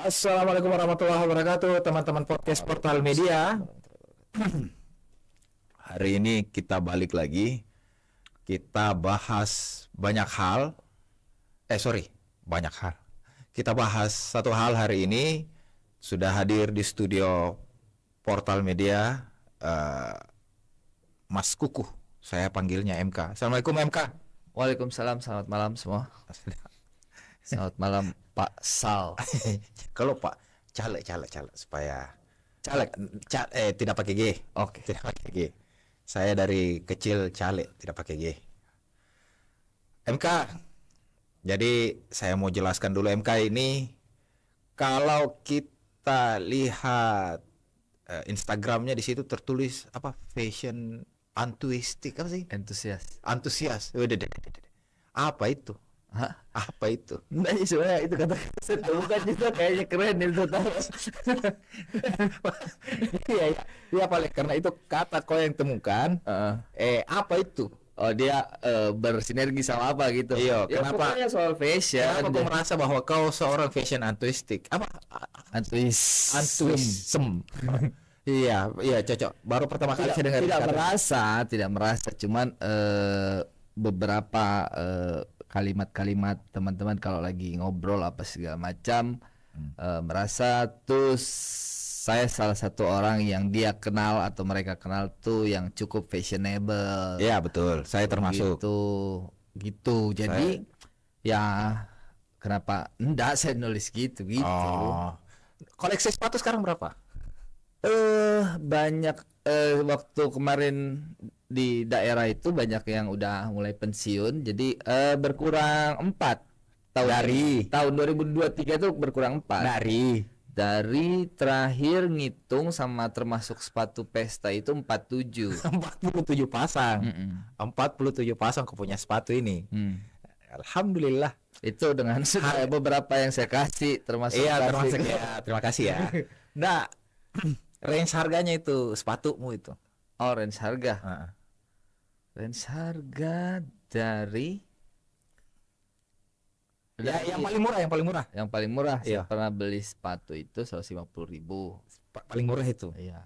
Assalamualaikum warahmatullahi wabarakatuh, teman-teman podcast Portal Media. Hari ini kita balik lagi. Kita bahas banyak hal. Banyak hal. Kita bahas satu hal hari ini. Sudah hadir di studio Portal Media Mas Kukuh. Saya panggilnya MK. Assalamualaikum MK. Waalaikumsalam, selamat malam semua. Selamat malam Pak Sal. Kalau Pak caleg supaya tidak pakai G. Oke. Tidak pakai G. Saya dari kecil caleg tidak pakai G. MK. Jadi saya mau jelaskan dulu MK ini, kalau kita lihat Instagramnya, di situ tertulis apa, fashion antuistik apa sih? Antusias. Apa itu? Hah? Apa itu? Nah, sebenarnya itu kata bukan itu, kayaknya keren itu tahu. Iya paling karena itu kata kau yang temukan. Apa itu? Oh, dia bersinergi sama apa gitu. Iya, ya, kenapa? pokoknya soal fashion. Kenapa kau merasa bahwa kau seorang fashion antuistik? Apa? Antuism. Iya, cocok. Baru pertama kali saya dengar. Tidak merasa, cuman beberapa kalimat-kalimat teman-teman kalau lagi ngobrol apa segala macam merasa tuh saya salah satu orang yang dia kenal atau mereka kenal tuh yang cukup fashionable. Iya betul, saya termasuk. Gitu. Jadi ya kenapa enggak saya nulis gitu. Oh. Koleksi sepatu sekarang berapa? Banyak. Waktu kemarin di daerah itu banyak yang udah mulai pensiun, jadi berkurang 4 tahun. Tahun 2023 itu berkurang 4 dari terakhir ngitung sama termasuk sepatu pesta itu 47 pasang. 47 pasang aku punya sepatu ini. Alhamdulillah. Itu dengan beberapa yang saya kasih termasuk. Iya, termasuk ya. Terima kasih ya. Nah, range harganya itu sepatumu itu. Oh, range harga. Range harga dari yang paling murah. Yang paling murah. Iya. Saya pernah beli sepatu itu 150.000. Paling murah itu. Iya.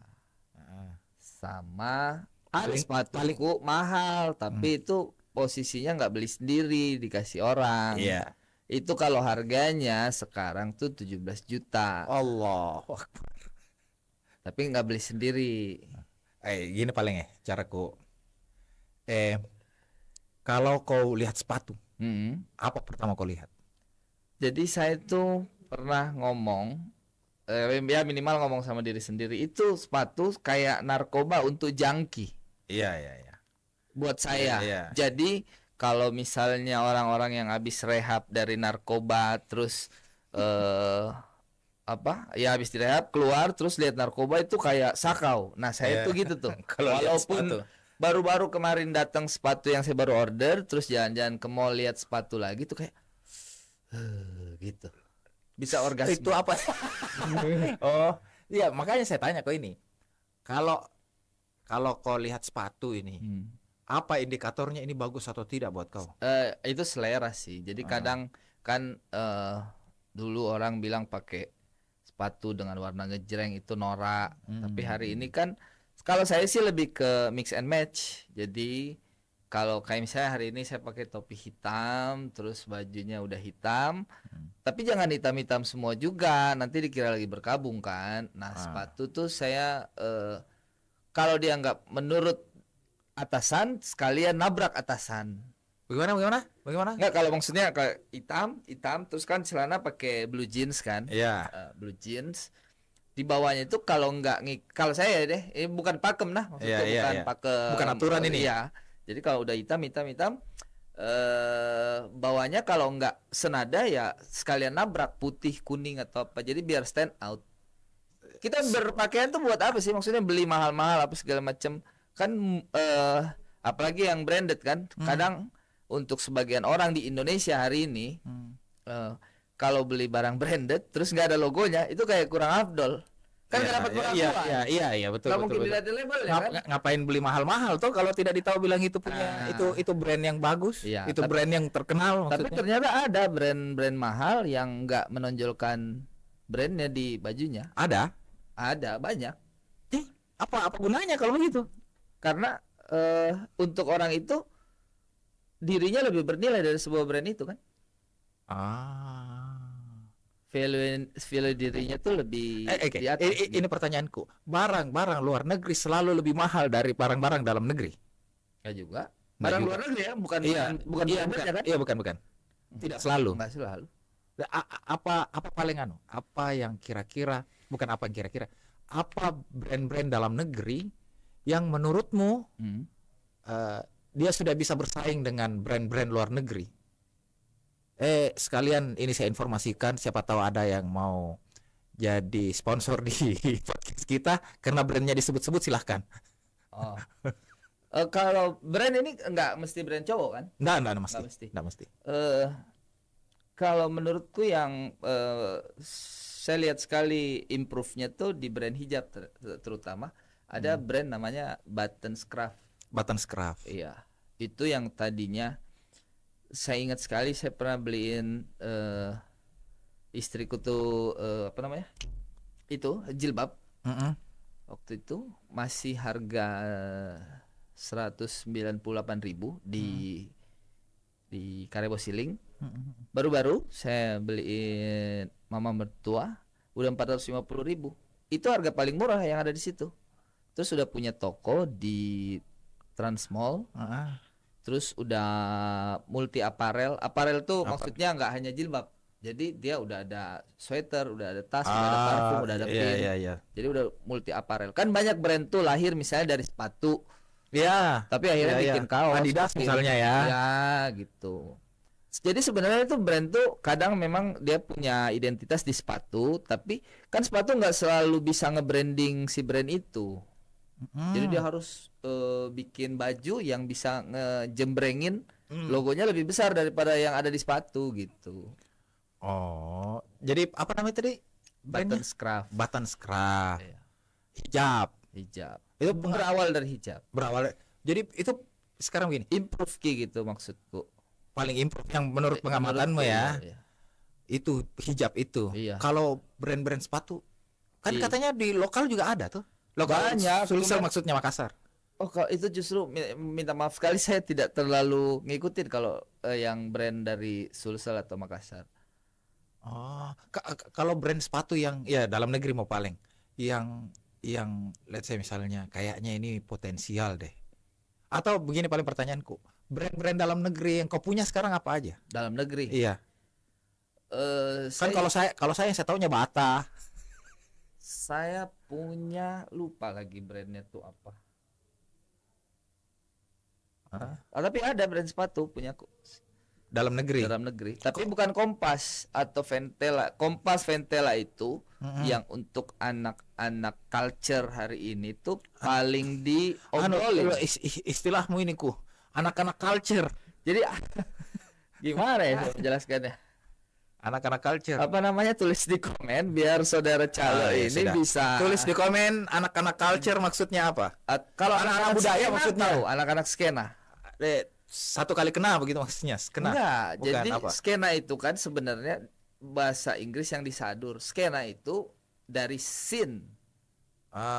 Sama sepatuku mahal, tapi itu posisinya nggak beli sendiri, dikasih orang. Iya. Itu kalau harganya sekarang tuh 17 juta. Allah. Tapi nggak beli sendiri. Gini paling caraku. Kalau kau lihat sepatu, apa pertama kau lihat? Jadi saya tuh pernah ngomong, ya minimal ngomong sama diri sendiri, itu sepatu kayak narkoba untuk junkie. Iya. Buat saya. Iya. Jadi kalau misalnya orang-orang yang habis rehab dari narkoba, terus habis direhab keluar terus lihat narkoba itu kayak sakau. Nah saya tuh gitu tuh. Walaupun baru-baru kemarin datang sepatu yang saya baru order, terus jalan-jalan ke mall lihat sepatu lagi tuh kayak gitu. Bisa orgasme. Itu apa? Oh, iya makanya saya tanya kau ini. Kalau kau lihat sepatu ini, apa indikatornya ini bagus atau tidak buat kau? Itu selera sih. Jadi kadang kan dulu orang bilang pakai sepatu dengan warna ngejreng itu norak. Tapi hari ini kan kalau saya sih lebih ke mix and match. Jadi kalau kayak misalnya hari ini saya pakai topi hitam, terus bajunya udah hitam, tapi jangan hitam-hitam semua juga, nanti dikira lagi berkabung kan. Nah sepatu tuh saya kalau dia nggak menurut atasan, sekalian nabrak atasan. Bagaimana? Nggak, kalau maksudnya kayak hitam, terus kan celana pakai blue jeans kan? Iya. Blue jeans. Di bawahnya itu kalau kalau saya deh, ini bukan pakem nah, maksudnya bukan pakem. Bukan aturan ini. Iya. Jadi kalau udah hitam, bawahnya kalau nggak senada ya sekalian nabrak putih, kuning atau apa. Jadi biar stand out. Kita berpakaian tuh buat apa sih? Maksudnya beli mahal-mahal apa segala macam kan? Apalagi yang branded kan? Kadang untuk sebagian orang di Indonesia hari ini, kalau beli barang branded terus nggak ada logonya, itu kayak kurang afdol. Kan nggak dapat pengakuan. Iya betul. Nggak mungkin dilihat labelnya kan? Ngapain beli mahal-mahal tuh kalau tidak ditahu bilang itu punya itu brand yang bagus, itu brand yang terkenal. Tapi ternyata ada brand-brand mahal yang nggak menonjolkan brandnya di bajunya. Ada. Ada banyak. Apa gunanya kalau begitu? Karena untuk orang itu dirinya lebih bernilai dari sebuah brand itu kan. Value dirinya tuh lebih di atas. Ini pertanyaanku. Barang-barang luar negeri selalu lebih mahal dari barang-barang dalam negeri? Ya juga. Nggak Barang juga. luar negeri ya, bukan Iya, bukan iya, brandnya bukan. kan? Iya, bukan. Tidak selalu. Enggak selalu. Apa paling apa yang kira-kira, bukan apa yang kira-kira, apa brand-brand dalam negeri yang menurutmu dia sudah bisa bersaing dengan brand-brand luar negeri? Sekalian ini saya informasikan, siapa tahu ada yang mau jadi sponsor di podcast kita karena brandnya disebut-sebut, silahkan. Oh. Kalau brand ini enggak mesti brand cowok kan? Enggak mesti. Nggak mesti. Enggak mesti. Kalau menurutku yang saya lihat sekali improve-nya tuh di brand hijab terutama ada brand namanya Buttonscraft. Buttonscraft. Iya, itu yang tadinya saya ingat sekali saya pernah beliin istriku tuh apa namanya? Itu jilbab. Waktu itu masih harga 198.000 di Karebo Siling. Baru-baru saya beliin mama mertua udah 450.000. Itu harga paling murah yang ada di situ. Terus udah punya toko di Transmall. Terus udah multi apparel. Apparel tuh maksudnya nggak hanya jilbab. Jadi dia udah ada sweater, udah ada tas, udah ada parfum, udah ada pin. Iya. Jadi udah multi apparel. Kan banyak brand tuh lahir misalnya dari sepatu. Iya. Tapi akhirnya bikin kaos. Adidas misalnya ya. Ya gitu. Jadi sebenarnya itu brand tuh kadang memang dia punya identitas di sepatu, tapi kan sepatu nggak selalu bisa nge-branding si brand itu. Jadi dia harus bikin baju yang bisa ngejembrengin logonya lebih besar daripada yang ada di sepatu gitu. Oh, jadi apa namanya tadi? Buttonscraft. Buttonscraft. Iya. Hijab. Itu berawal dari hijab. Jadi itu sekarang gini, Improve gitu maksudku. paling improve yang menurut pengamatanmu ya. Iya. Itu hijab itu. Iya. Kalau brand-brand sepatu kan katanya di lokal juga ada tuh. Lokal Banyak, Sulsel cuman- maksudnya Makassar. Oh, kalau itu justru minta maaf sekali saya tidak terlalu ngikutin kalau yang brand dari Sulsel atau Makassar. Oh, kalau brand sepatu yang ya dalam negeri mau paling yang let's say misalnya kayaknya ini potensial deh. Atau begini paling pertanyaanku, brand-brand dalam negeri yang kau punya sekarang apa aja? Dalam negeri. Iya. Kan Saya kalau saya yang saya taunya Bata. saya punya lupa lagi brandnya tuh apa. Tapi ada brand sepatu punyaku Dalam negeri. dalam negeri. Tapi bukan Kompas atau Ventela. Kompas Ventela itu yang untuk anak-anak culture hari ini tuh paling diobrolin. Istilahmu ini ku, anak-anak culture. Jadi gimana ya saya menjelaskannya? Anak-anak culture. Apa namanya, tulis di komen biar saudara calo Ya ini sudah. bisa Tulis di komen anak-anak culture maksudnya apa? kalau anak-anak budaya skena maksudnya. tahu, anak-anak skena. Satu kali kena begitu maksudnya. Kena. Enggak, Bukan, jadi apa? skena itu kan sebenarnya bahasa Inggris yang disadur. Skena itu dari scene.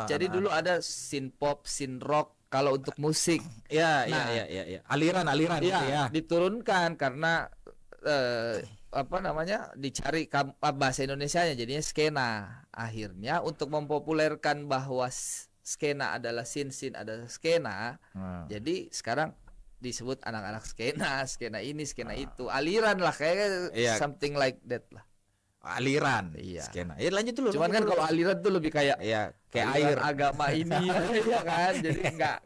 Jadi dulu ada scene pop, scene rock kalau untuk musik. Ya, Nah, ya. Aliran gitu ya. diturunkan karena apa namanya, dicari bahasa Indonesianya jadinya skena. Akhirnya untuk mempopulerkan bahwa skena adalah scene adalah skena. Jadi sekarang disebut anak-anak skena ini, skena itu, aliran lah kayak Iya. something like that lah. Aliran. Iya. Skena. Ya lanjut dulu. Cuman kan kalau aliran tuh lebih kayak ya kayak aliran air. agama ini ya kan. Jadi enggak.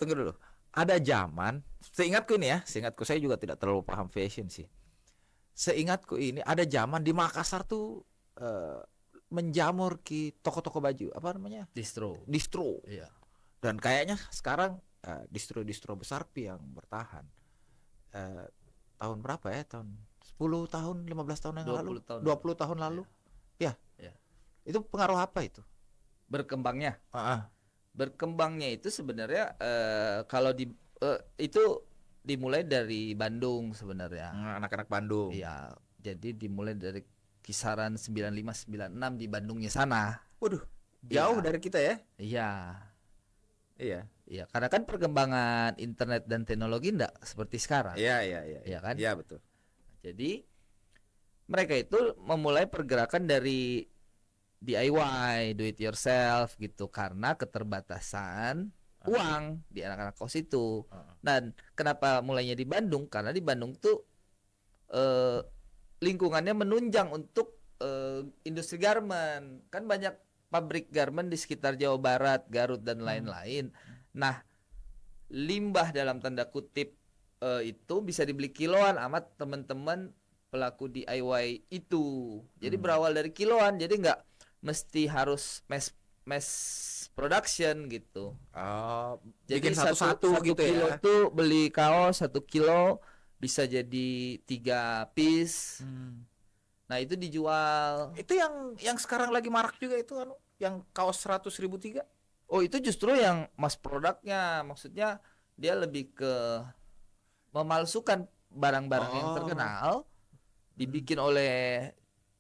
Tunggu dulu. Ada zaman, seingatku ini ya, seingatku saya juga tidak terlalu paham fashion sih. Seingatku ini ada zaman di Makassar tuh menjamur di toko-toko baju, apa namanya? Distro. Iya. Dan kayaknya sekarang distro besar yang bertahan. Tahun berapa ya? Tahun 10 tahun, 15 tahun yang 20 lalu, tahun 20 tahun lalu. Ya. Iya. Itu pengaruh apa itu? Berkembangnya. Ah. Berkembangnya itu sebenarnya kalau itu dimulai dari Bandung sebenarnya. Anak-anak Bandung. Iya, jadi dimulai dari kisaran 95-96 di Bandungnya sana. Waduh, jauh Iya. dari kita ya. Iya. Iya. Iya, karena kan perkembangan internet dan teknologi enggak seperti sekarang. Iya, iya, iya. Iya kan? Iya, betul. Jadi mereka itu memulai pergerakan dari DIY, do it yourself gitu karena keterbatasan uang di anak-anak kos itu. Dan kenapa mulainya di Bandung? Karena di Bandung tuh lingkungannya menunjang untuk industri garment. Kan banyak pabrik garment di sekitar Jawa Barat, Garut dan lain-lain. Nah, limbah dalam tanda kutip itu bisa dibeli kiloan amat teman-teman pelaku DIY itu. Jadi berawal dari kiloan, jadi nggak mesti harus mass production gitu. Oh, Jadi bikin satu-satu gitu kilo ya. tuh beli kaos 1 kilo bisa jadi 3 piece. Nah itu dijual. Itu yang sekarang lagi marak juga itu yang kaos 100.000 3. Oh itu justru yang mass produknya, maksudnya dia lebih ke memalsukan barang-barang yang Oh. terkenal, dibikin oleh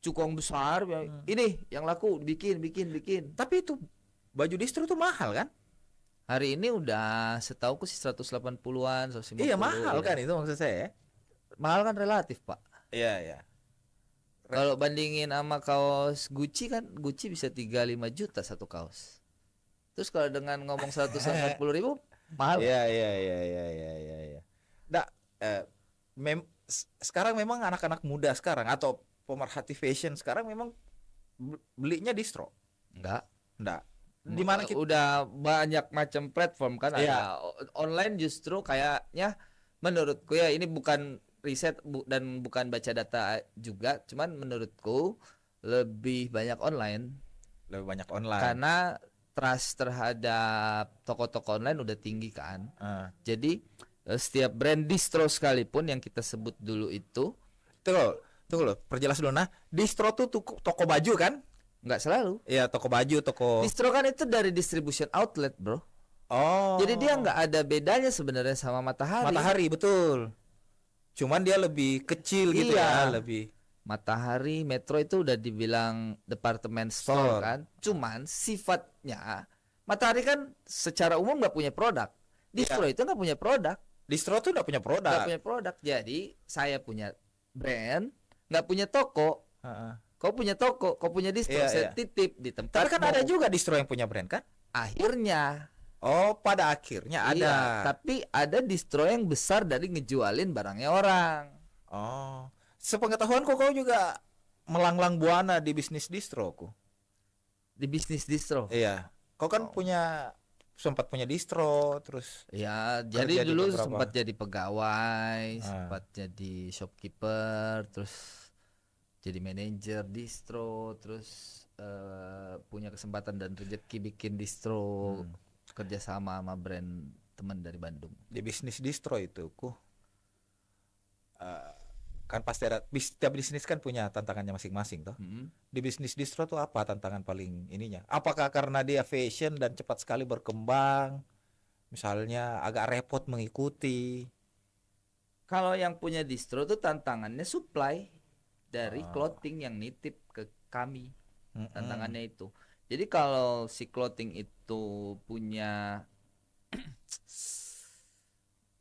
cukong besar. Ini yang laku bikin. Tapi itu baju distro tuh mahal kan? Hari ini udah setauku sih 180-an, 150. Iya, mahal ya. kan itu maksud saya ya. Mahal kan relatif, Pak. Iya, iya. Kalau bandingin sama kaos Gucci kan Gucci bisa 35 juta satu kaos. Terus kalau dengan ngomong 180.000 mahal. Iya, iya, iya, iya, iya, iya, iya. Nggak, sekarang memang anak-anak muda sekarang atau pemerhati fashion sekarang memang belinya distro. Enggak. Nggak. Di mana kita? Udah banyak macam platform kan Iya. ada online justru kayaknya menurutku ya ini bukan riset dan bukan baca data juga, cuman menurutku lebih banyak online Lebih banyak online. karena trust terhadap toko-toko online udah tinggi kan. Jadi setiap brand distro sekalipun yang kita sebut dulu itu Tunggu loh, perjelas dulu. Nah, distro tuh toko baju kan? nggak selalu. Iya, toko baju, toko. Distro kan itu dari distribution outlet, bro. Oh. Jadi dia nggak ada bedanya sebenarnya sama Matahari. Matahari, betul. Cuman dia lebih kecil gitu Iya. ya, lebih. Matahari, Metro itu udah dibilang department store Store. kan. Cuman sifatnya Matahari kan secara umum nggak punya produk. Distro itu nggak punya produk. Distro tuh udah punya Nggak produk. punya produk. Jadi saya punya brand, nggak punya toko. Heeh. Kau punya toko, kau punya distro, Iya, saya iya. titip di tempat. Tapi kan ada juga distro yang punya brand kan? Akhirnya. Oh, pada akhirnya ada. Iya, tapi ada distro yang besar dari ngejualin barangnya orang. Oh. Sepengetahuanku kau juga melanglang buana di bisnis distroku. Di bisnis distro. Iya. Kau kan sempat punya distro, terus Ya, kerja jadi di dulu beberapa. sempat jadi pegawai, sempat jadi shopkeeper, terus jadi manajer distro, terus punya kesempatan dan rezeki bikin distro kerjasama sama brand teman dari Bandung. di bisnis distro itu kan pasti ada setiap bisnis kan punya tantangannya masing-masing toh. Di bisnis distro tuh apa tantangan paling ininya? Apakah karena dia fashion dan cepat sekali berkembang? Misalnya agak repot mengikuti. Kalau yang punya distro tuh tantangannya supply dari clothing yang nitip ke kami. Tantangannya itu. Jadi kalau si clothing itu punya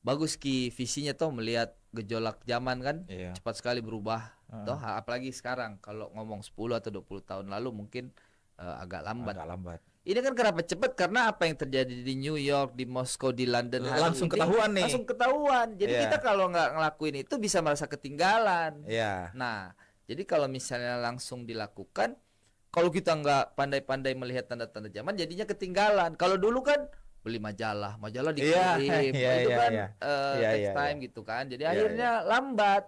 bagus visinya tuh melihat gejolak zaman kan, Iya. cepat sekali berubah. Toh apalagi sekarang kalau ngomong 10 atau 20 tahun lalu mungkin agak lambat. Agak lambat. Ini kan kenapa cepat? Karena apa yang terjadi di New York, di Moskow, di London hari Langsung ini, ketahuan nih. Langsung ketahuan. Jadi Iya. kita kalau nggak ngelakuin itu bisa merasa ketinggalan. Iya. Nah, jadi kalau misalnya langsung dilakukan, kalau kita nggak pandai-pandai melihat tanda-tanda zaman, jadinya ketinggalan. Kalau dulu kan beli majalah dikirim, Iya, iya, itu iya, kan iya. Iya, text iya, time gitu kan. Jadi Iya, akhirnya lambat.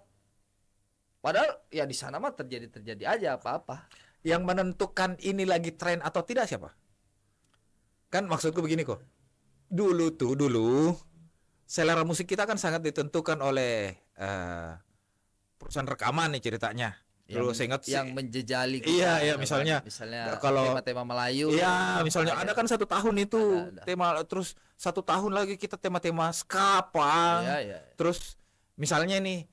Padahal ya di sana mah terjadi aja apa-apa. Yang menentukan ini lagi tren atau tidak siapa? Kan maksudku begini kok. Dulu selera musik kita kan sangat ditentukan oleh perusahaan rekaman nih ceritanya. Dulu saya ingat yang menjejali Iya, kita, iya, kan. misalnya kalau tema-tema Melayu. iya, misalnya ada kan 1 tahun itu Ada. tema, terus 1 tahun lagi kita tema-tema ska, punk. Iya, iya. Terus misalnya nih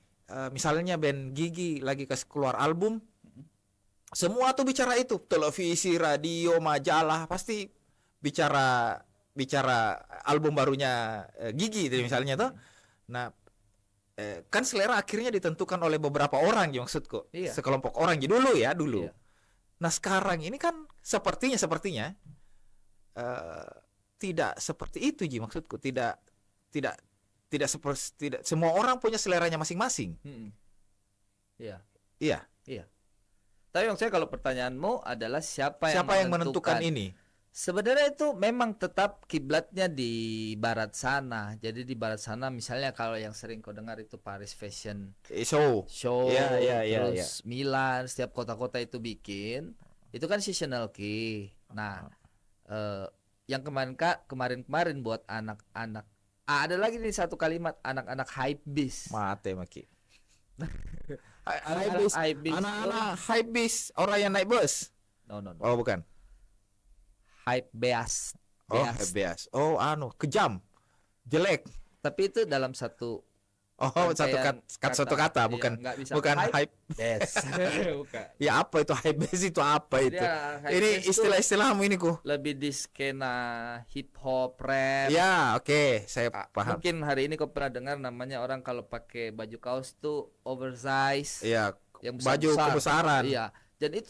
misalnya band Gigi lagi keluar album, Semua tuh bicara itu, televisi, radio, majalah pasti bicara bicara album barunya Gigi itu misalnya tuh. Nah, kan selera akhirnya ditentukan oleh beberapa orang, maksudku. Iya. Sekelompok orang dulu ya, dulu. Iya. Nah, sekarang ini kan sepertinya tidak seperti itu, Ji, maksudku. Tidak tidak semua orang punya seleranya masing-masing. Iya. Iya. Iya. Tapi maksudnya kalau pertanyaanmu adalah siapa yang menentukan ini? Sebenarnya itu memang tetap kiblatnya di barat sana. Jadi di barat sana misalnya kalau yang sering kau dengar itu Paris Fashion Show. Show, Iya, terus Milan, setiap kota-kota itu bikin. Itu kan seasonal key. Nah, yang kemarin buat anak-anak. Ada lagi nih satu kalimat, anak-anak hype beast. Mate maki. Anak-anak hype beast. Anak-anak hype beast, orang yang naik bus. No. Oh, bukan. Hype beast. Oh, beas. Oh, kejam. Jelek. Tapi itu dalam satu Satu kata, bukan iya, bukan hype. best. Bukan. Ya apa itu hype beast itu apa itu? Ya, hype Ini beast istilah-istilahmu ini ku. lebih di skena hip hop, rap. Ya, oke, saya paham. Mungkin hari ini kau pernah dengar namanya orang kalau pakai baju kaos tuh oversize. Iya, Yang baju besar-besar. kebesaran. Iya.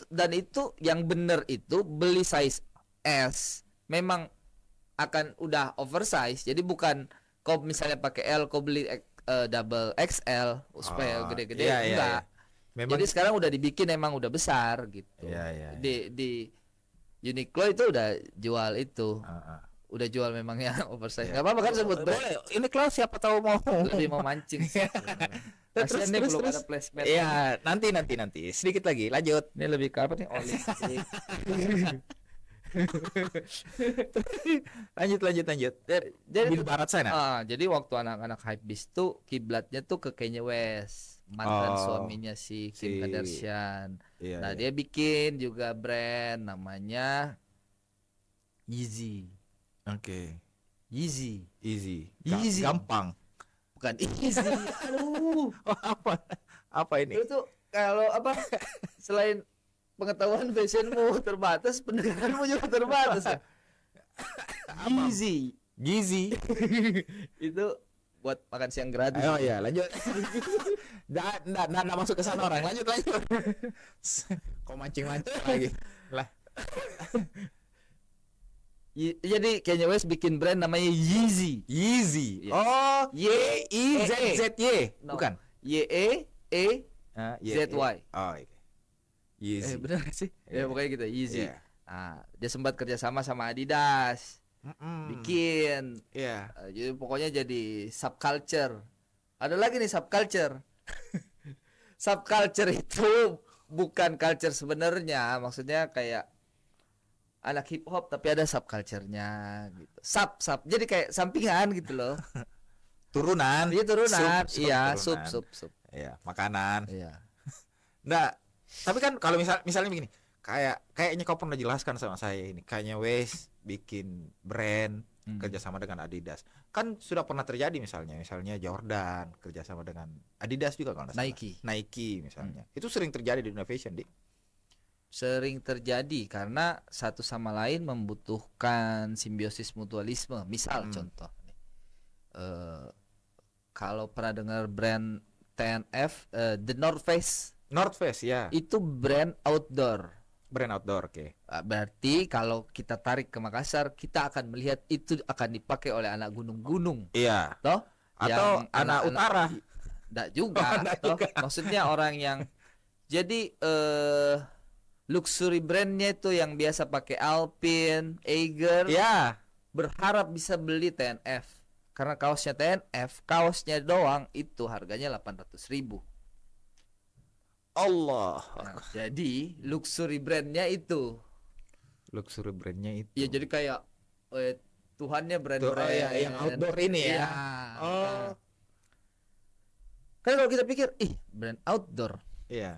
Dan itu yang benar itu beli size S memang akan udah oversize. Jadi bukan kau misalnya pakai L kau beli double XL supaya gede-gede, iya, enggak. iya. Memang Jadi sekarang udah dibikin emang udah besar gitu. Iya. Di Uniqlo itu udah jual itu. Udah jual memang yang oversize. Enggak apa-apa kan sebut brand. Boleh. Ini kelas siapa tahu mau. Lebih mau mancing. Terus belum ada placement. Iya, nanti sedikit lagi lanjut. Ini lebih ke apa nih? Oli. lanjut. Jadi Di barat sana. jadi waktu anak-anak hypebeast tuh kiblatnya tuh ke Kanye West, mantan suaminya si Kim Kardashian. Iya, Nah, dia bikin juga brand namanya Yeezy. Oke. Yeezy. Easy. Easy. Gampang. Bukan Yeezy. Aduh. Oh, apa ini? Itu kalau apa selain pengetahuan fashionmu terbatas, pendengaranmu juga terbatas. Ya? Gizi. Itu buat makan siang gratis. Oh iya, lanjut. Nggak masuk ke sana orang. Lanjut. Kok mancing lagi? Lah. Jadi Kanye West bikin brand namanya Yeezy. Yeezy. Yes. Oh, Y-I-Z-Z-Y. No. Bukan. Y-E-E-Z-Y. Oh, iya. Yeezy. Bener gak sih? Ya pokoknya gitu Yeezy. Iya. Nah, dia sempat kerjasama sama Adidas. Bikin. Iya. Jadi pokoknya jadi subculture. Ada lagi nih subculture. Subculture itu bukan culture sebenarnya, maksudnya kayak anak hip hop tapi ada subculture-nya gitu. Sub. Jadi kayak sampingan gitu loh. Turunan. Iya turunan. Iya, turunan. sub. Iya, makanan. Iya. Nah, tapi kan kalau misalnya begini, kayaknya kau pernah jelaskan sama saya ini, Kanye West bikin brand kerjasama dengan Adidas. Kan sudah pernah terjadi misalnya Jordan kerjasama dengan Adidas juga kalau nggak salah. Nike misalnya. Itu sering terjadi di dunia fashion, Dik. Sering terjadi karena satu sama lain membutuhkan simbiosis mutualisme. Misal contoh nih, kalau pernah dengar brand TNF, The North Face. North Face ya. Itu brand outdoor. Oke. Berarti kalau kita tarik ke Makassar, kita akan melihat itu akan dipakai oleh anak gunung-gunung. Iya. Toh? Atau yang anak utara. Enggak juga, toh. Maksudnya orang yang jadi luxury brandnya itu yang biasa pakai Alpine, Eiger, Ya. berharap bisa beli TNF. Karena kaosnya TNF, kaosnya doang itu harganya 800.000. Allah. Nah, jadi luxury brandnya itu. Luxury brandnya itu. Ya jadi kayak Tuhannya brand-brand yang outdoor ini ya. Iya. Oh. Kan kalau kita pikir, brand outdoor. Iya.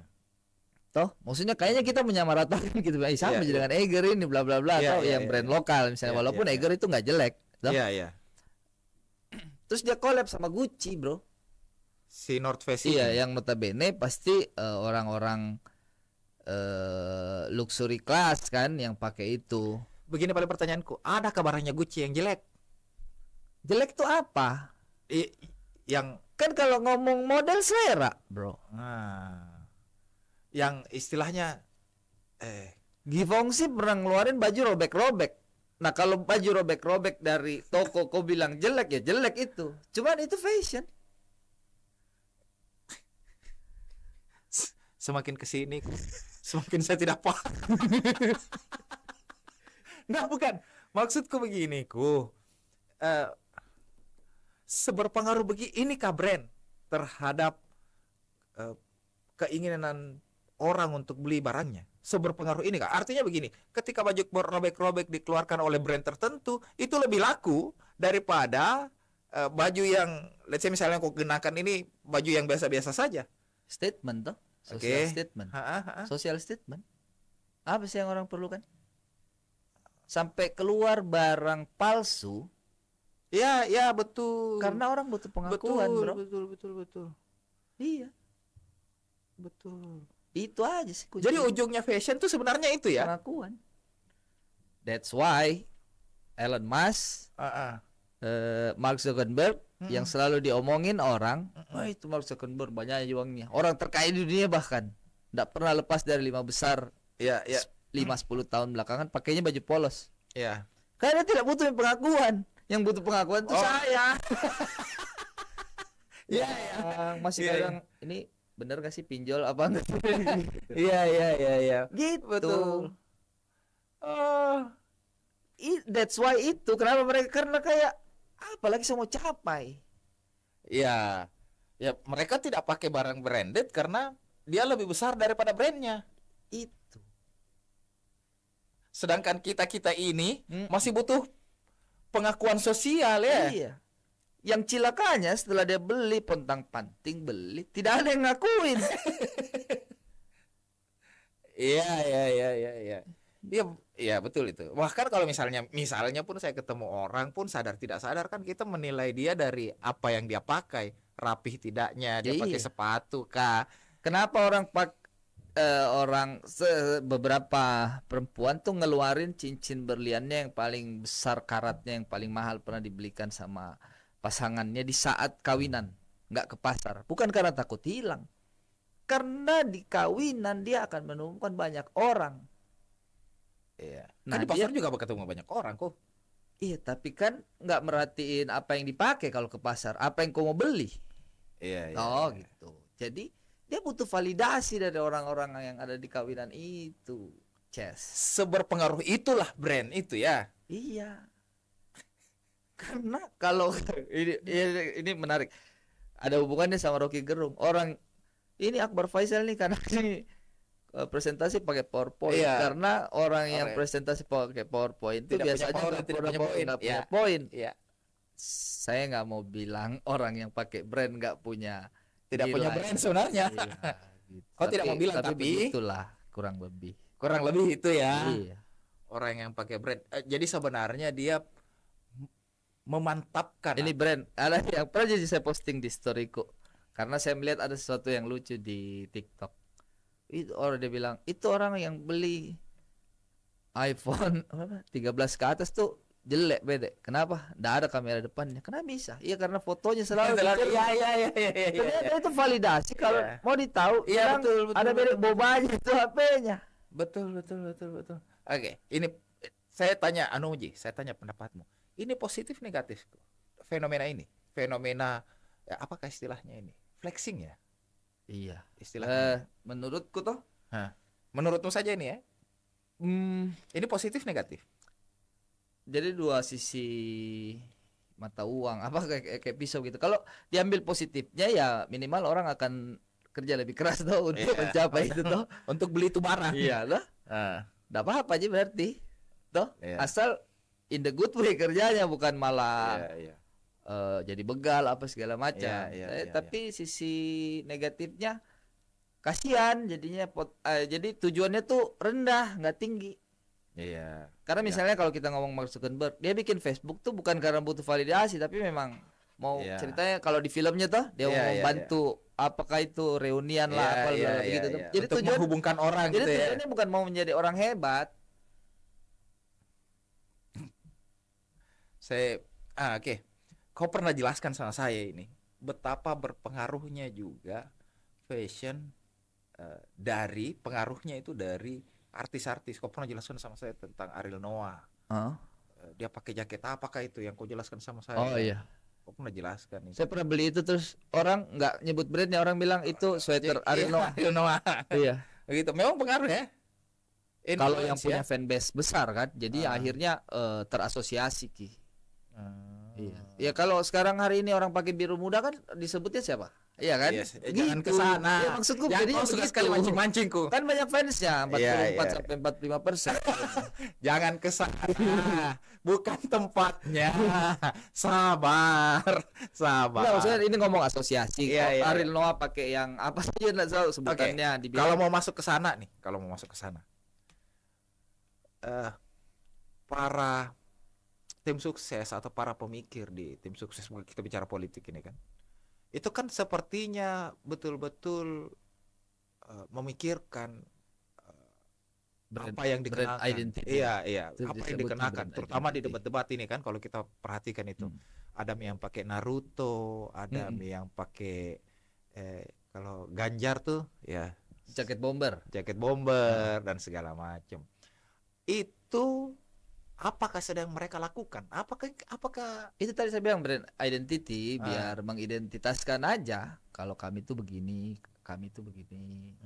Toh, maksudnya kayaknya kita menyamaratakan gitu, sama Iya, dengan Eiger ini bla bla bla, atau yang brand lokal misalnya, walaupun Eiger itu nggak jelek. Toh? Iya. Terus dia collab sama Gucci, bro. Si North Face Iya, ini. yang notabene pasti orang-orang luxury class kan yang pakai itu. Begini paling pertanyaanku, ada barangnya Gucci yang jelek? Jelek tuh apa? Yang Kan kalau ngomong model selera, bro. Yang istilahnya Givenchy pernah ngeluarin baju robek-robek. Nah kalau baju robek-robek dari toko kau bilang jelek, ya jelek itu. Cuman itu fashion. semakin kesini semakin saya tidak paham. Nah bukan, maksudku begini seberpengaruh ini kah brand terhadap keinginan orang untuk beli barangnya? Seberpengaruh ini kah? Artinya begini, ketika baju robek-robek dikeluarkan oleh brand tertentu, itu lebih laku daripada baju yang, let's say misalnya kau kenakan ini baju yang biasa-biasa saja. Statement tuh, social statement. Social statement. Apa sih yang orang perlukan? Sampai keluar barang palsu. Ya betul. Karena orang butuh pengakuan, bro. Betul. Iya. Betul. Itu aja sih. Jadi ujungnya fashion tuh sebenarnya itu ya. Pengakuan. That's why Elon Musk, Mark Zuckerberg yang selalu diomongin orang, itu Mark Zuckerberg banyak uangnya. Orang terkaya di dunia bahkan tidak pernah lepas dari 5 besar. Ya. 5-10 tahun belakangan pakainya baju polos. Ya. Karena tidak butuh pengakuan. Yang butuh pengakuan itu saya. Ya. Masih kadang ini bener gak sih pinjol apa enggak? Iya. Gitu. Betul. That's why itu kenapa mereka, karena kayak apalagi saya mau capai. Ya mereka tidak pakai barang branded karena dia lebih besar daripada brandnya. Itu. Sedangkan kita ini masih butuh pengakuan sosial ya. Iya. Yang cilakanya setelah dia beli pontang-panting beli, tidak ada yang ngakuin. Iya. Iya betul itu. Bahkan kalau misalnya pun saya ketemu orang pun sadar tidak sadar kan kita menilai dia dari apa yang dia pakai, rapih tidaknya, dia pakai sepatu kah. Kenapa beberapa perempuan tuh ngeluarin cincin berliannya yang paling besar karatnya, yang paling mahal pernah dibelikan sama pasangannya di saat kawinan, nggak ke pasar, bukan karena takut hilang, karena di kawinan dia akan menemukan banyak orang. Iya. Nah, kan di pasar juga ketemu banyak orang kok. Iya, tapi kan nggak merhatiin apa yang dipakai kalau ke pasar, apa yang kau mau beli. Iya. Gitu. Jadi dia butuh validasi dari orang-orang yang ada di kawinan itu. Seberpengaruh itulah brand itu ya. Iya. Karena kalau ini menarik. Ada hubungannya sama Rocky Gerung. Orang ini Akbar Faisal nih karena ini presentasi pakai PowerPoint. Karena orang yang presentasi pakai PowerPoint itu biasanya nggak punya poin. Iya. Saya nggak mau bilang orang yang pakai brand nggak punya, tidak punya brand sebenarnya. Gitu. Kau tidak mau bilang tapi itulah kurang lebih itu ya. Iya. Orang yang pakai brand. Jadi sebenarnya dia memantapkan. Ini brand. Ada yang pernah jadi saya posting di storyku karena saya melihat ada sesuatu yang lucu di TikTok. Itu orang dia bilang itu orang yang beli iPhone 13 ke atas tuh jelek beda. Kenapa? Nggak ada kamera depannya. Kenapa bisa? Iya karena fotonya selalu. Iya. Ternyata itu validasi kalau mau ditahu. Iya betul. Ada beda bobanya itu HP-nya. Betul. Oke, ini saya tanya saya tanya pendapatmu. Ini positif negatif fenomena ini? Fenomena apakah istilahnya ini? Flexing ya? Iya. Istilahnya. Menurutku toh. Menurutmu saja ini ya? Ini positif negatif? Jadi dua sisi mata uang, kayak pisau gitu. Kalau diambil positifnya ya minimal orang akan kerja lebih keras tuh untuk mencapai itu tuh. Untuk beli itu barang. Iya loh. Nggak apa-apa aja berarti. Toh asal in the good way kerjanya, bukan malah jadi begal apa segala macam. Tapi sisi negatifnya kasihan jadinya jadi tujuannya tuh rendah, nggak tinggi. Iya. Karena misalnya kalau kita ngomong Mark Zuckerberg, dia bikin Facebook tuh bukan karena butuh validasi, tapi memang mau ceritanya kalau di filmnya tuh dia mau bantu apakah itu reunian lah, apa begitu tuh. Jadi untuk tujuan menghubungkan orang jadi gitu ya. tujuannya bukan mau menjadi orang hebat. Oke. Kau pernah jelaskan sama saya ini betapa berpengaruhnya juga fashion dari pengaruhnya itu dari artis-artis. Kau pernah jelaskan sama saya tentang Ariel Noah. Dia pakai jaket apakah itu yang kau jelaskan sama saya? Oh iya. Kau pernah jelaskan itu. Saya pernah beli itu terus orang nggak nyebut brandnya, orang bilang itu sweater Ariel Noah. Ariel Noah. Iya. Begitu. Memang pengaruh ya. Kalau yang Influence punya ya. fanbase besar kan, jadi akhirnya terasosiasi Ki. Iya. Hmm. Ya kalau sekarang hari ini orang pakai biru muda kan disebutnya siapa? Iya kan? Iya, jangan ke sana. Ya, maksudku Jangan jadinya kau suka begitu. sekali mancing-mancingku. Kan banyak fansnya, 44 Iya. sampai 45%. Jangan ke sana. Bukan tempatnya. Sabar. Enggak, maksudnya ini ngomong asosiasi. Iya, iya, Ariel Noah pakai yang apa saja enggak tahu sebutannya dibilang. Kalau mau masuk ke sana nih, para tim sukses atau para pemikir di tim sukses, kita bicara politik ini kan, itu kan sepertinya betul-betul memikirkan Brand- apa yang brand dikenakan. identity. Iya, Itu apa yang disebutnya dikenakan, brand terutama di identity. debat-debat ini kan, kalau kita perhatikan itu, ada yang pakai Naruto, ada yang pakai kalau Ganjar tuh ya Jaket bomber. jaket bomber dan segala macam. Itu apakah sedang mereka lakukan? Apakah Itu tadi saya bilang brand identity biar mengidentitaskan aja kalau kami tuh begini, kami tuh begini.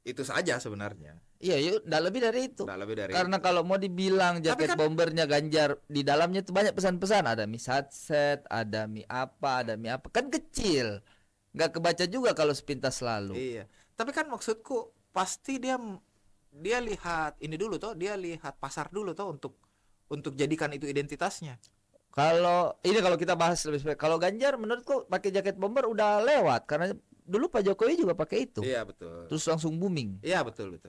itu saja sebenarnya? Iya, yuk, enggak lebih dari itu. Nggak lebih dari Karena kalau mau dibilang jaket kan- bombernya Ganjar, di dalamnya tuh banyak pesan-pesan, ada mie satset, ada mie apa, kan kecil. Nggak kebaca juga kalau sepintas lalu. Iya. Tapi kan maksudku pasti dia lihat ini dulu toh, dia lihat pasar dulu toh untuk jadikan itu identitasnya. Kalau kita bahas lebih spesifik, kalau Ganjar menurutku pakai jaket bomber udah lewat karena dulu Pak Jokowi juga pakai itu. Iya betul. Terus langsung booming. Iya betul.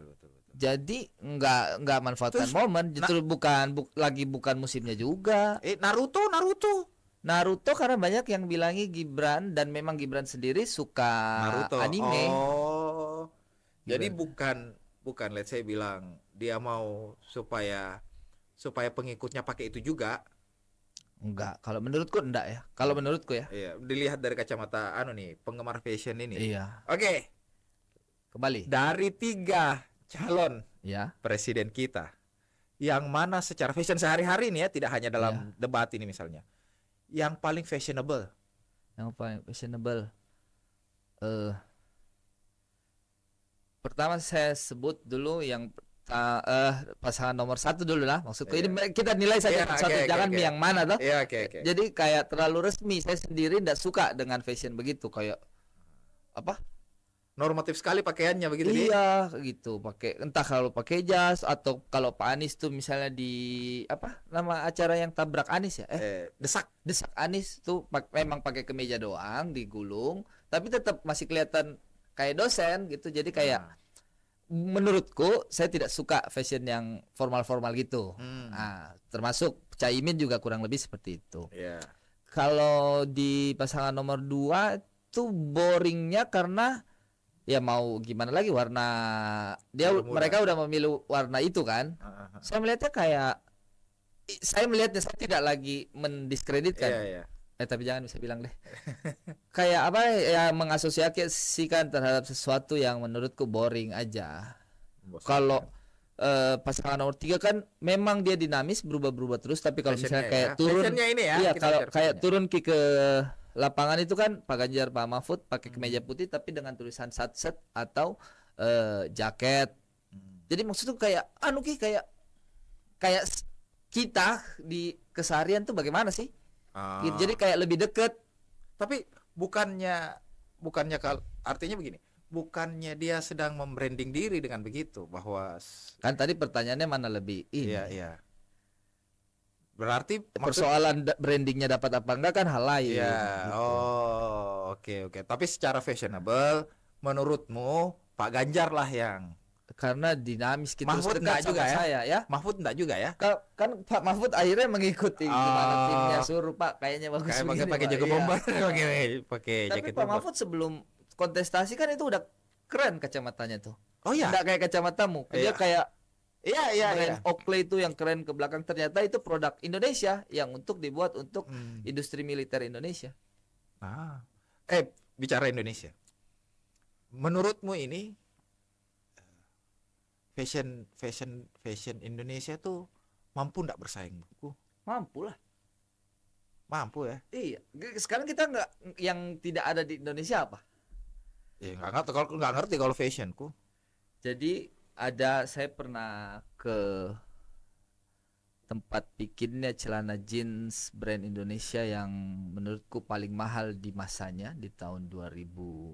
Jadi nggak manfaatkan Terus, momen, justru bukan musimnya juga. Naruto karena banyak yang bilangi Gibran dan memang Gibran sendiri suka Naruto. anime. Oh. Jadi Gibran. bukan let's say bilang dia mau supaya pengikutnya pakai itu juga. Enggak, kalau menurutku enggak ya. Kalau menurutku ya. Iya, dilihat dari kacamata penggemar fashion ini. Iya. Oke, Kembali. dari 3 calon Ya. presiden kita, yang mana secara fashion sehari-hari nih ya, tidak hanya dalam debat ini misalnya, yang paling fashionable. Yang paling fashionable. Pertama saya sebut dulu yang pasangan nomor 1 dulu lah. Maksudku ini kita nilai saja Iya, satu, oke, jangan oke. yang mana toh. Iya, oke. Jadi kayak terlalu resmi. Saya sendiri enggak suka dengan fashion begitu, kayak apa? Normatif sekali pakaiannya begitu dia. Iya, gitu. Pakai entah kalau pakai jas atau kalau Pak Anies tuh misalnya di apa nama acara yang tabrak Anies ya? Desak. Desak Anies tuh memang pakai kemeja doang digulung, tapi tetap masih kelihatan kayak dosen gitu. Jadi kayak menurutku saya tidak suka fashion yang formal-formal gitu. Nah, termasuk Caimin juga kurang lebih seperti itu. Iya. Kalau di pasangan nomor 2 tuh boringnya karena ya mau gimana lagi, warna mereka udah memilih warna itu kan. Saya melihatnya saya tidak lagi mendiskreditkan. Iya. Tapi jangan bisa bilang deh. Kayak apa ya, mengasosiasikan terhadap sesuatu yang menurutku boring aja. Kalau pasangan nomor 3 kan memang dia dinamis, berubah-berubah terus, tapi kalau misalnya kayak turun fashionnya ini ya, iya, kita kalau bicara kayak fashionnya. turun ke lapangan itu kan Pak Ganjar, Pak Mahfud pakai kemeja putih tapi dengan tulisan satset atau jaket. Jadi maksudku kayak kayak kita di keseharian tuh bagaimana sih? Gitu. Jadi kayak lebih deket. Tapi bukannya artinya begini, bukannya dia sedang membranding diri dengan begitu, bahwa Kan tadi pertanyaannya mana lebih ini. iya. Berarti Persoalan brandingnya dapat apa enggak kan hal lain. iya. Gitu. Oh, oke. Tapi secara fashionable menurutmu Pak Ganjar lah yang karena dinamis gitu, terus Mahfud dekat enggak sama juga ya? saya ya. Mahfud enggak juga ya? Kan Pak Mahfud akhirnya mengikuti gimana Oh. timnya, suruh Pak kayaknya bagus Kayak begini, pakai Pak. jaket Iya. bomber, pakai Tapi jaket Pak bomber. Mahfud sebelum kontestasi kan itu udah keren kacamatanya tuh. Oh ya. Nggak kayak kacamatamu. Dia Iya. kayak Iya iya iya. brand Oakley itu yang keren ke belakang, ternyata itu produk Indonesia yang untuk dibuat untuk industri militer Indonesia. Nah, bicara Indonesia. Menurutmu ini fashion Indonesia tuh mampu nggak bersaing? Mampu lah. Mampu ya. Iya. Sekarang kita nggak, yang tidak ada di Indonesia apa? Ya nggak ngerti kalau fashionku. Jadi saya pernah ke tempat bikinnya celana jeans brand Indonesia yang menurutku paling mahal di masanya di tahun 2009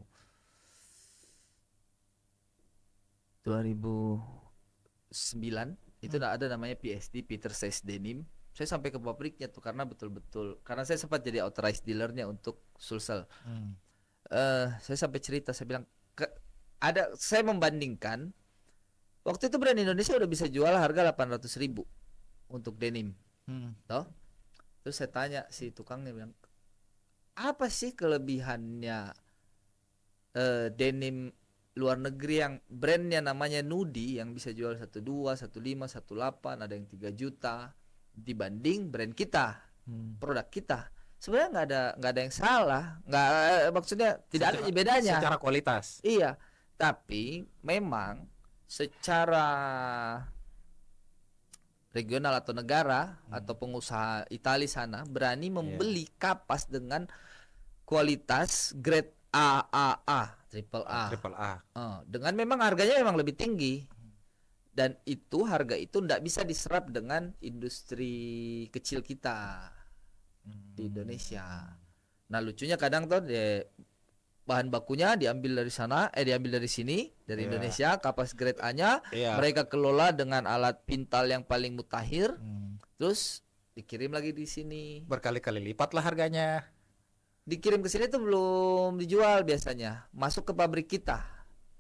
itu ada namanya PSD, Peter Says Denim. Saya sampai ke pabriknya tuh karena betul-betul, karena saya sempat jadi authorized dealernya untuk Sulsel. Saya sampai cerita, saya bilang saya membandingkan waktu itu brand Indonesia udah bisa jual harga 800.000 untuk denim, toh. Terus saya tanya si tukangnya, bilang apa sih kelebihannya denim luar negeri yang brandnya namanya Nudi yang bisa jual 12, 15, 18, ada yang 3 juta dibanding brand kita, produk kita. Sebenarnya nggak ada yang salah, maksudnya tidak ada bedanya Secara kualitas. Iya, tapi memang secara regional atau negara atau pengusaha Italia sana berani membeli kapas dengan kualitas grade AAA, triple A. Dengan memang harganya memang lebih tinggi. Dan itu harga itu tidak bisa diserap dengan industri kecil kita di Indonesia. Nah lucunya kadang tuh bahan bakunya diambil dari sana, diambil dari sini, dari Indonesia, kapas grade A-nya, mereka kelola dengan alat pintal yang paling mutakhir, terus dikirim lagi di sini. Berkali-kali lipat lah harganya. Dikirim ke sini tuh belum dijual biasanya, masuk ke pabrik kita.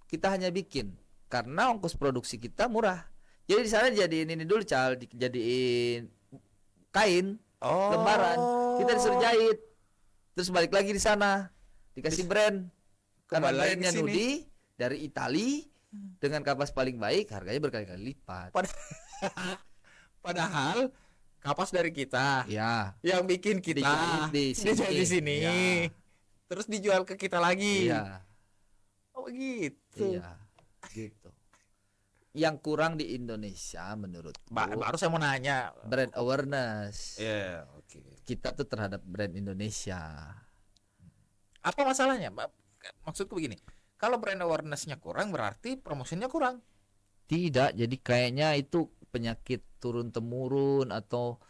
Kita hanya bikin karena ongkos produksi kita murah. Jadi di sana jadiin ini dulu, dijadiin kain, lembaran, kita disuruh jahit, terus balik lagi di sana dikasih brand, karena brandnya Nudi dari Itali dengan kapas paling baik, harganya berkali-kali lipat. Padahal kapas dari kita, ya, yang bikin kita di sini, ya. Terus dijual ke kita lagi. Iya. Oh gitu. Iya, gitu. Yang kurang di Indonesia menurut baru saya mau nanya brand awareness. Oke. Kita tuh terhadap brand Indonesia. Apa masalahnya? Maksudku begini, kalau brand awareness-nya kurang berarti promosinya kurang. Tidak, jadi kayaknya itu penyakit turun temurun atau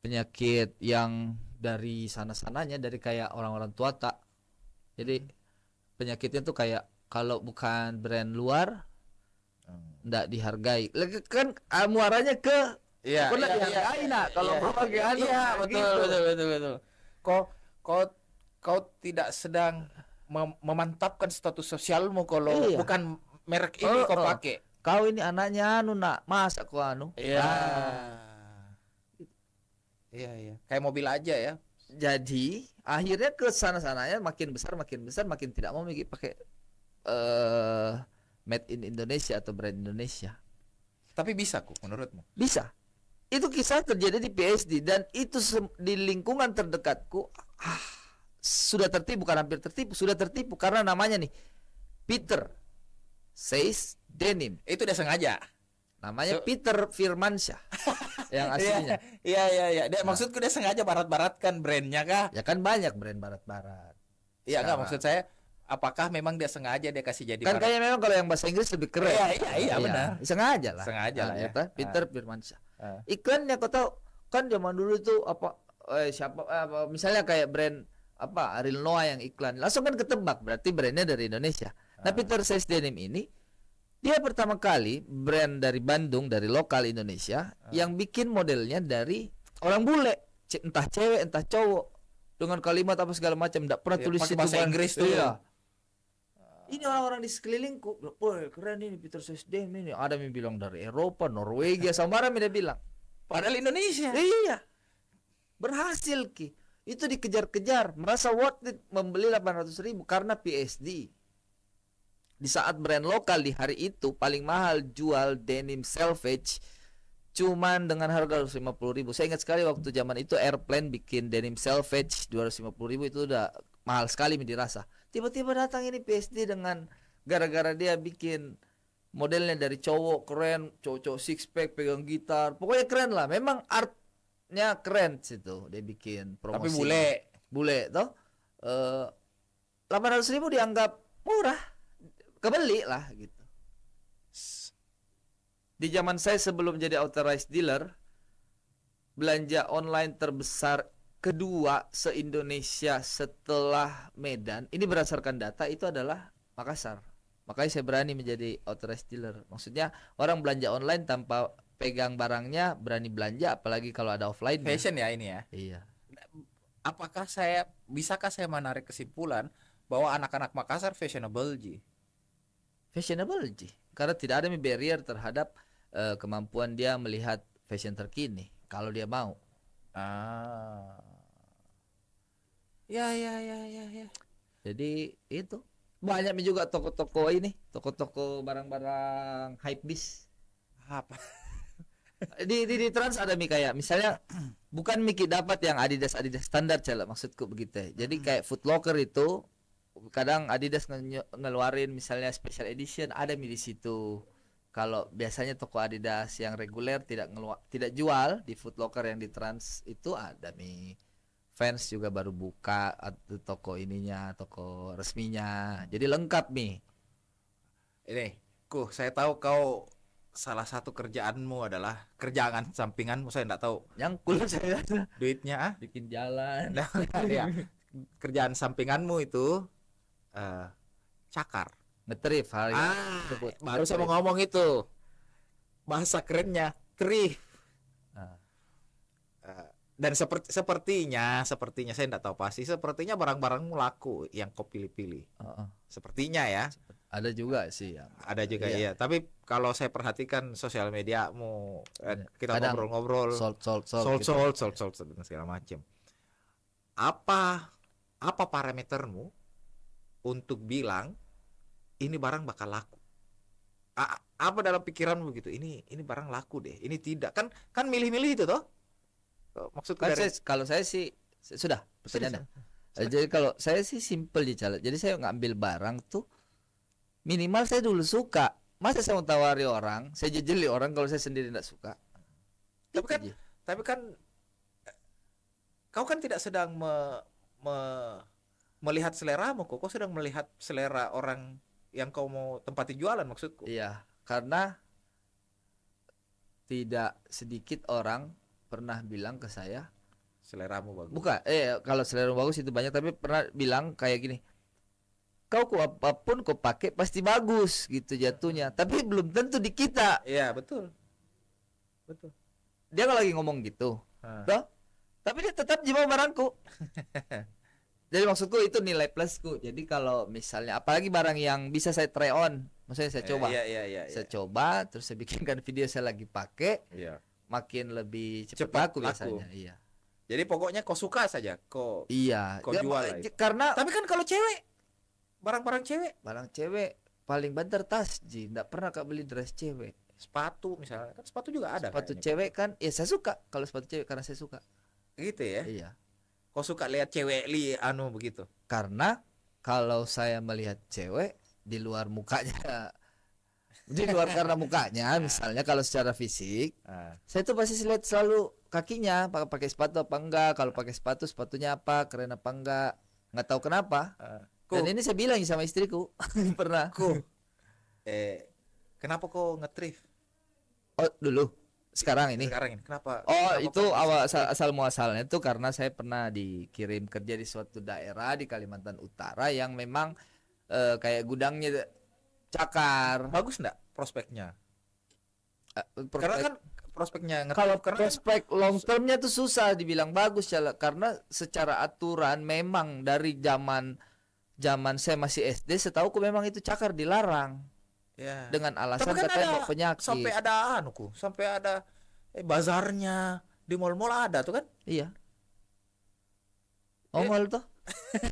penyakit yang dari sana-sananya, dari kayak orang-orang tua tak. Jadi penyakitnya tuh kayak kalau bukan brand luar nggak dihargai. Kan muaranya ke dihargai nak kalau pakai betul. Kau tidak sedang memantapkan status sosialmu kalau bukan merek ini kau pakai. Kau ini anaknya nak, masa kau Iya. Kayak mobil aja ya. Jadi akhirnya ke sana-sananya makin besar, makin tidak mau pakai made in Indonesia atau brand Indonesia. Tapi bisa kok menurutmu? Bisa. Itu kisah terjadi di PSD dan itu di lingkungan terdekatku sudah tertipu, bukan hampir tertipu, sudah tertipu karena namanya nih Peter Says Denim. Itu udah sengaja. Namanya Peter Firmansyah yang aslinya. Iya. Maksudku dia sengaja barat-baratkan brandnya kah? Ya kan banyak brand barat-barat. Iya enggak, maksud saya apakah memang dia sengaja dia kasih jadi kan kayaknya memang kalau yang bahasa Inggris lebih keren. Iya benar. Sengaja lah ya. Peter Firmansyah. Iklannya kau tahu kan zaman dulu tuh siapa misalnya kayak brand Ariel Noah yang iklan langsung kan ketebak berarti brandnya dari Indonesia. Nah Peter Says Denim ini dia pertama kali brand dari Bandung, dari lokal Indonesia yang bikin modelnya dari orang bule, entah cewek entah cowok, dengan kalimat apa segala macam, enggak pernah tulis itu bahasa Inggris tuh. Iya. Ini orang-orang di sekelilingku, wah keren ini Peter Sesden ini. Ada yang bilang dari Eropa, Norwegia, sama ada yang bilang. Padahal Indonesia. Iya, berhasil Ki. Itu dikejar-kejar, merasa worth it membeli 800.000 karena PSD. Di saat brand lokal di hari itu paling mahal jual denim selvage cuman dengan harga 250.000. Saya ingat sekali waktu zaman itu Airplane bikin denim selvage 250.000 itu udah mahal sekali dirasa. Tiba-tiba datang ini PSD dengan gara-gara dia bikin modelnya dari cowok keren, cowok six pack pegang gitar, pokoknya keren lah. Memang artnya keren situ. Dia bikin promosi. Tapi bule toh. 800.000 dianggap murah, kebeli lah gitu. Di zaman saya sebelum jadi authorized dealer, belanja online terbesar kedua se-Indonesia setelah Medan, ini berdasarkan data, itu adalah Makassar. Makanya saya berani menjadi authorized dealer. Maksudnya orang belanja online tanpa pegang barangnya berani belanja, apalagi kalau ada offline. Fashion ya ini ya. Iya. Bisakah saya menarik kesimpulan bahwa anak-anak Makassar fashionable, Ji? Fashionable Ji. Karena tidak ada barrier terhadap kemampuan dia melihat fashion terkini kalau dia mau. Ya. Jadi itu banyak juga toko-toko ini, toko-toko barang-barang hypebeast. Apa? di Trans ada kayak misalnya bukan dapat yang Adidas standar cela maksudku begitu ya. Jadi kayak Foot Locker itu kadang Adidas ngeluarin misalnya special edition ada di situ. Kalau biasanya toko Adidas yang reguler tidak jual di Foot Locker, yang di Trans itu ada Fans juga baru buka toko ininya, toko resminya. Jadi lengkap Ini, saya tahu kau salah satu kerjaanmu adalah kerjaan sampinganmu, saya enggak tahu. Yang cool saya Duitnya bikin jalan. Nah, ya. Kerjaan sampinganmu itu cakar. Ngetrif hal baru saya mau ngomong itu. Bahasa kerennya thrift. Dan sepertinya saya enggak tahu pasti, sepertinya barang-barangmu laku yang kau pilih-pilih. Sepertinya ya. Ada juga sih ya. Ada juga iya. Tapi kalau saya perhatikan sosial mediamu, kita ngobrol-ngobrol, sold dan segala macam. Apa parametermu untuk bilang ini barang bakal laku? Apa dalam pikiranmu gitu? Ini barang laku deh. Ini tidak. Kan milih-milih itu toh? Maksudku kan kalau saya sih sudah pertanyaannya. Jadi kalau saya sih simple aja. Jadi saya ngambil barang tuh minimal saya dulu suka. Masa saya mau tawari orang, saya jejeli orang kalau saya sendiri tidak suka. Tapi kan kau kan tidak sedang melihat seleramu, kau sedang melihat selera orang yang kau mau tempati jualan, maksudku. Iya, karena tidak sedikit orang pernah bilang ke saya seleramu bagus. Bukan, kalau selera bagus itu banyak, tapi pernah bilang kayak gini, kau apapun kau pakai pasti bagus gitu jatuhnya, tapi belum tentu di kita. Iya betul. Dia kalau lagi ngomong gitu, toh, tapi dia tetap jiwa barangku. Jadi maksudku itu nilai plusku. Jadi kalau misalnya apalagi barang yang bisa saya try on, maksudnya saya coba, saya coba, terus saya bikinkan video saya lagi pakai, makin lebih cepat laku biasanya. Iya. Jadi pokoknya kau suka saja, kau jual. Karena tapi kan kalau cewek, barang cewek paling banter tas, nggak pernah kak beli dress cewek. Sepatu misalnya, kan sepatu juga ada. Sepatu cewek kan, ya saya suka kalau sepatu cewek karena saya suka. Gitu ya? Iya. Kau suka lihat cewek begitu? Karena kalau saya melihat cewek di luar mukanya, di luar karena mukanya, misalnya kalau secara fisik, saya tuh pasti lihat selalu kakinya, pakai sepatu apa enggak, kalau pakai sepatunya apa, keren apa enggak, nggak tahu kenapa. Dan ini saya bilang sama istriku pernah. Kenapa kau nge-thrift? Oh dulu. Sekarang ini kenapa? Itu asal muasalnya itu karena saya pernah dikirim kerja di suatu daerah di Kalimantan Utara yang memang kayak gudangnya cakar. Bagus enggak prospeknya? Karena kan prospeknya kalau prospek long termnya tuh susah dibilang bagus karena secara aturan memang dari zaman zaman saya masih SD, setahuku memang itu cakar dilarang Ya. dengan alasan Tapi kan katanya ada bawa penyakit. sampai ada bazarnya di mall-mall ada tuh kan? Iya. Ngomol tuh.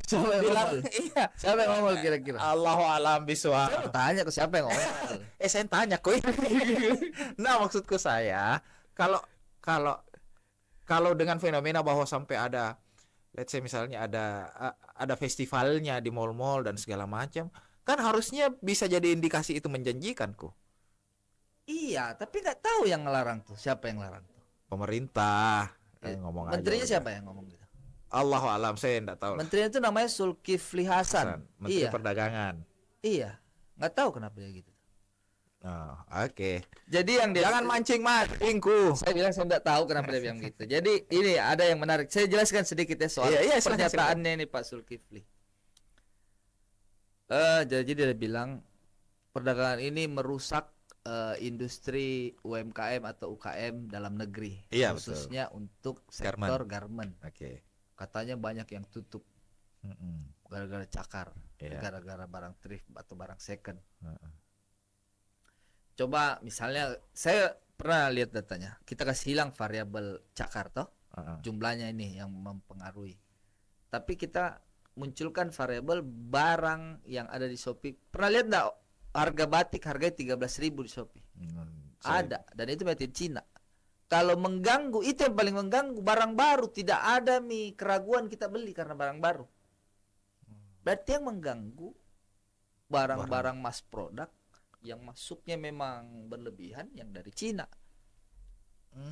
Siapa yang Bilang ngomol? iya. Siapa yang ngomol kira-kira? Allahu alam biswa. Saya mau tanya ke siapa yang ngomol. Saya tanya kok. Nah, maksudku saya kalau kalau kalau dengan fenomena bahwa sampai ada, let's say misalnya ada festivalnya di mall-mall dan segala macam, kan harusnya bisa jadi indikasi itu menjanjikan kok. Iya, tapi nggak tahu yang ngelarang tuh. Siapa yang larang tuh? Pemerintah ngomong aja. Menterinya udah. siapa yang ngomong gitu? Allahu alam, saya enggak tahu. Menterinya itu namanya Zulkifli Hasan. Menteri Iya. Perdagangan. Iya. Nggak tahu kenapa dia gitu. Oh, oke. Jadi yang dia Jangan mancing-mancingku. saya bilang saya tidak tahu kenapa dia bilang gitu. Jadi ini ada yang menarik. Saya jelaskan sedikit ya soal Iya, silakan, pernyataannya ini Pak Zulkifli. Jadi dia bilang perdagangan ini merusak industri UMKM atau UKM dalam negeri, Iya, khususnya untuk sektor garment. Oke. Katanya banyak yang tutup Mm-mm. gara-gara cakar, Iya. gara-gara barang thrift atau barang second. Heeh. Coba misalnya saya pernah lihat datanya, kita kasih hilang variabel cakar toh, Heeh. jumlahnya ini yang mempengaruhi. Tapi kita munculkan variabel barang yang ada di Shopee. Pernah lihat enggak harga batik harganya 13.000 di Shopee? Ada, dan itu made in Cina. Kalau mengganggu, itu yang paling mengganggu. Barang baru tidak ada keraguan kita beli karena barang baru. Berarti yang mengganggu barang-barang mass product yang masuknya memang berlebihan yang dari Cina.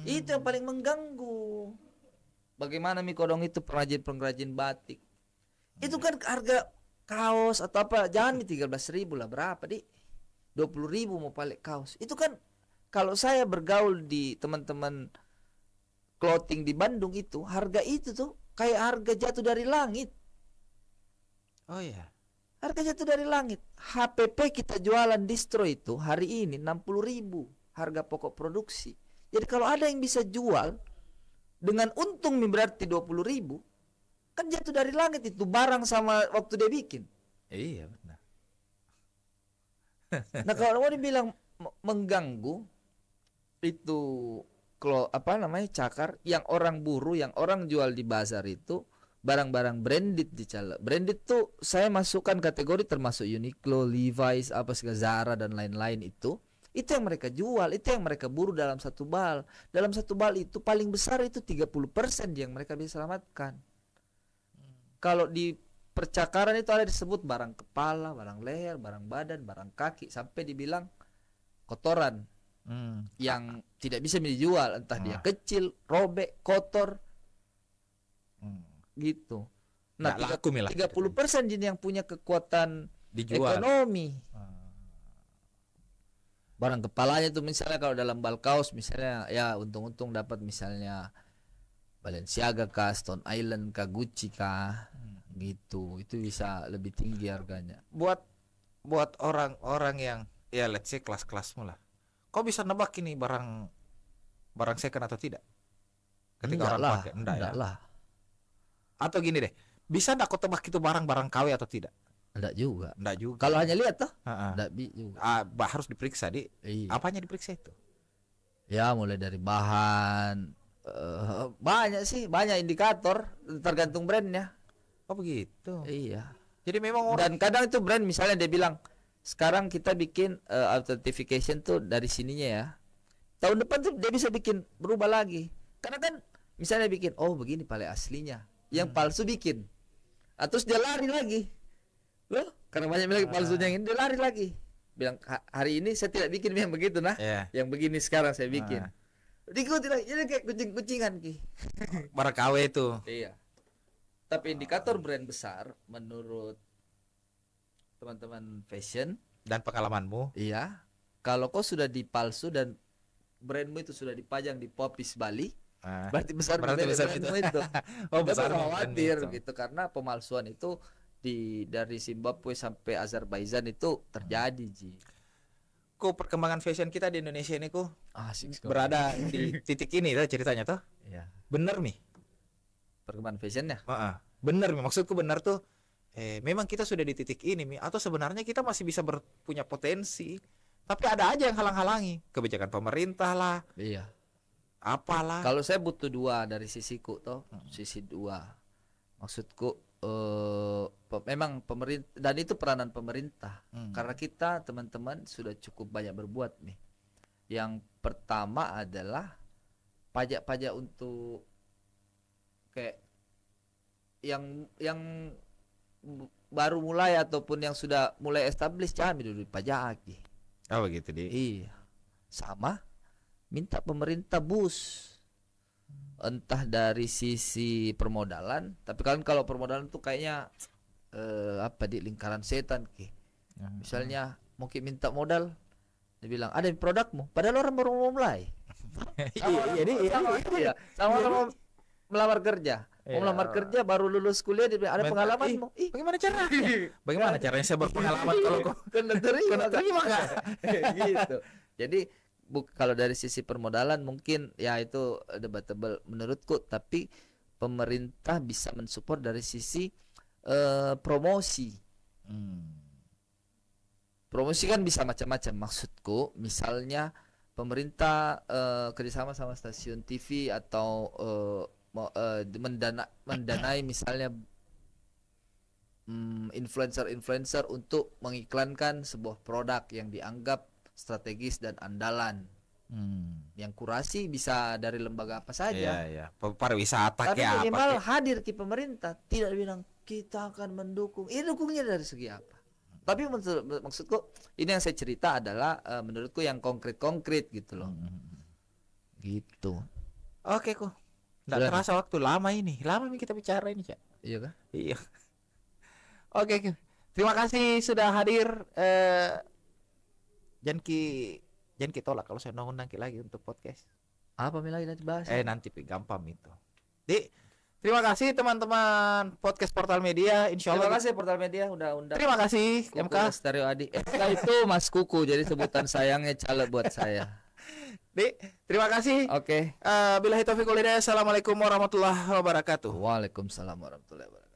Itu yang paling mengganggu. Bagaimana Kodong itu pengrajin batik. Itu kan harga kaos atau apa, jangan 13.000 lah, berapa di 20.000 mau balik kaos. Itu kan kalau saya bergaul di teman-teman clothing di Bandung itu, harga itu tuh kayak harga jatuh dari langit. Oh iya. Harga jatuh dari langit. HPP kita jualan distro itu hari ini 60.000 harga pokok produksi. Jadi kalau ada yang bisa jual dengan untung berarti 20.000, kan jatuh dari langit itu barang sama waktu dia bikin. Iya benar. Nah kalau mau dibilang mengganggu itu cakar, yang orang buruh, yang orang jual di bazar itu barang-barang branded dicala. Branded tuh saya masukkan kategori termasuk Uniqlo, Levi's, apa segala Zara dan lain-lain itu. Itu yang mereka jual, itu yang mereka buru dalam satu bal. Dalam satu bal itu paling besar itu 30% yang mereka bisa selamatkan. Kalau di percakaran itu ada disebut barang kepala, barang leher, barang badan, barang kaki, sampai dibilang kotoran yang tidak bisa dijual, entah dia kecil, robek, kotor, gitu. Nah, 30% jadi yang punya kekuatan dijual. Ekonomi. Barang kepalanya itu misalnya kalau dalam bal kaos misalnya ya untung-untung dapat misalnya Balenciaga kah, Stone Island kah, Gucci kah, gitu. Itu bisa lebih tinggi harganya. Buat orang-orang yang ya let's say kelas-kelasmu lah. Kau bisa nebak ini barang second atau tidak? Ketika Enggak orang lah, pakai, enggak ya? lah. Atau gini deh, bisa enggak kau tebak itu barang-barang KW atau tidak? Enggak juga. Enggak juga. Kalau hanya lihat toh, Heeh. enggak juga. Harus diperiksa di. Iya. Apanya diperiksa itu? Ya mulai dari bahan, banyak sih, banyak indikator tergantung brandnya. Oh begitu. Iya. Jadi memang orang Dan kadang itu brand misalnya dia bilang sekarang kita bikin authentication tuh dari sininya ya. Tahun depan tuh dia bisa bikin berubah lagi. Karena kan misalnya bikin oh begini paling aslinya, yang palsu bikin. Terus dia lari lagi. Loh, karena banyak bilang palsunya yang ini dia lari lagi. Bilang hari ini saya tidak bikin yang begitu nah. Yeah. Yang begini sekarang saya bikin. Diikuti lagi. Jadi kayak kucing-kucingan ki. barang KW itu. Iya. Tapi indikator brand besar menurut teman-teman fashion Dan pengalamanmu? iya, kalau kau sudah dipalsu dan brandmu itu sudah dipajang di Popis Bali, berarti besar brandmu itu. Oh besar khawatir gitu karena pemalsuan itu dari Zimbabwe sampai Azerbaijan itu terjadi ji. Kok perkembangan fashion kita di Indonesia ini kok Asik berada di titik ini tuh ceritanya tuh. Iya. Bener nih. Perkembangan fashionnya. Bener nih, maksudku bener tuh memang kita sudah di titik ini Mi, atau sebenarnya kita masih bisa punya potensi, tapi ada aja yang halang-halangi, kebijakan pemerintah lah, Iya. apalah. Kalau saya butuh dua dari sisiku toh, sisi dua. Maksudku memang pemerintah, dan itu peranan pemerintah. Karena kita teman-teman sudah cukup banyak berbuat nih. Yang pertama adalah pajak-pajak untuk kayak yang baru mulai ataupun yang sudah mulai established kami dulu dipajaki. Oh begitu di. Iya. Sama minta pemerintah boost, entah dari sisi permodalan, tapi kan kalau permodalan tuh kayaknya apa di lingkaran setan ki. Misalnya mungkin minta modal, dia bilang ada di produkmu, padahal orang baru mau mulai. Sama mau melamar kerja. Mau melamar kerja baru lulus kuliah, dia bilang ada pengalamanmu. Bagaimana caranya? Bagaimana caranya saya berpengalaman kalau kok kena terima enggak? gitu. Jadi kalau dari sisi permodalan mungkin ya itu debatable menurutku, tapi pemerintah bisa mensupport dari sisi promosi. Promosi kan bisa macam-macam, maksudku misalnya pemerintah kerjasama sama stasiun TV atau mendanai misalnya influencer untuk mengiklankan sebuah produk yang dianggap strategis dan andalan. Yang kurasi bisa dari lembaga apa saja. Iya. Pariwisata tapi kayak minimal apa? hadir ke pemerintah, tidak bilang kita akan mendukung. Ini dukungnya dari segi apa? Tapi maksudku ini yang saya cerita adalah menurutku yang konkret gitu loh. Gitu. Oke kok. Nggak terasa waktu lama ini. Lama nih kita bicara ini, Cak. Iya kan? Iya. Oke. Terima kasih sudah hadir. Jangan kita tolak kalau saya undang lagi untuk podcast. Apa lagi nanti bahas? Nanti gampang itu. Terima kasih teman-teman podcast Portal Media. Insyaallah. Terima kasih Portal Media udah undang. Terima kasih MK Stereo Adi. MK itu Mas Kuku, jadi sebutan sayangnya caleg buat saya. Terima kasih. Oke. Billahi taufiq wal hidayah. Assalamualaikum warahmatullahi wabarakatuh. Waalaikumsalam warahmatullahi wabarakatuh.